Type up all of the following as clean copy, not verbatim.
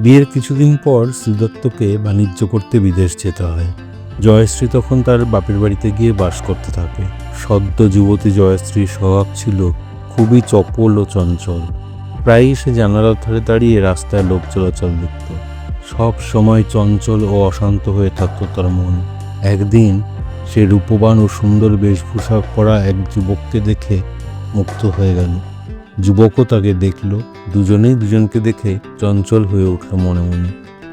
বিয়ের কিছুদিন পর শ্রীদত্তকে বাণিজ্য করতে বিদেশ যেতে হয়। জয়শ্রী তখন তার বাপের বাড়িতে গিয়ে বাস করতে থাকে। সদ্য যুবতী জয়শ্রীর স্বভাব ছিল খুবই চপল ও চঞ্চল। প্রায়ই সে জানালার ধারে দাঁড়িয়ে রাস্তায় লোক চলাচল দেখত। সব সময় চঞ্চল ও অশান্ত হয়ে থাকত তার মন। একদিন সে রূপবান ও সুন্দর বেশভূষা পরা এক যুবককে দেখে মুগ্ধ হয়ে গেল। যুবকও তাকে দেখল। দুজনেই দুজনকে দেখে চঞ্চল হয়ে উঠল মনে মনে।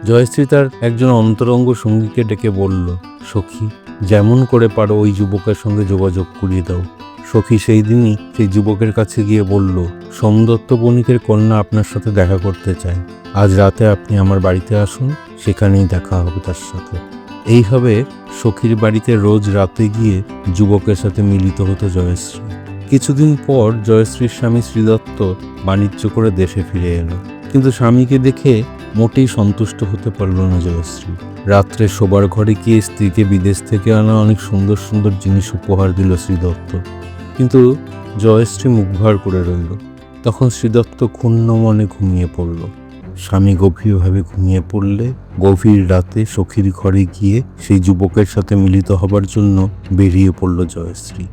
জয়শ্রী তার একজন অন্তরঙ্গ সঙ্গীকে ডেকে বলল, সখী, যেমন করে পারো ওই যুবকের সঙ্গে যোগাযোগ করিয়ে দাও। সখী সেই দিনই সেই যুবকের কাছে গিয়ে বলল, সোমদত্ত বণিকের কন্যা আপনার সাথে দেখা করতে চায়। আজ রাতে আপনি আমার বাড়িতে আসুন, সেখানেই দেখা হবে তার সাথে। এইভাবে সখীর বাড়িতে রোজ রাতে গিয়ে যুবকের সাথে মিলিত হতো জয়শ্রী। কিছুদিন পর জয়শ্রীর স্বামী শ্রীদত্ত বাণিজ্য করে দেশে ফিরে এলো, কিন্তু স্বামীকে দেখে মোটেই সন্তুষ্ট হতে পারল না জয়শ্রী। রাত্রে শোবার ঘরে গিয়ে স্ত্রীকে বিদেশ থেকে আনা অনেক সুন্দর সুন্দর জিনিস উপহার দিল শ্রীদত্ত, কিন্তু জয়শ্রী মুখ ভার করে রইল। তখন শ্রীদত্ত ক্ষুণ্ণ মনে ঘুমিয়ে পড়ল। স্বামী গভীরভাবে ঘুমিয়ে পড়লে গভীর রাতে সখীর ঘরে গিয়ে সেই যুবকের সাথে মিলিত হবার জন্য বেরিয়ে পড়ল জয়শ্রী।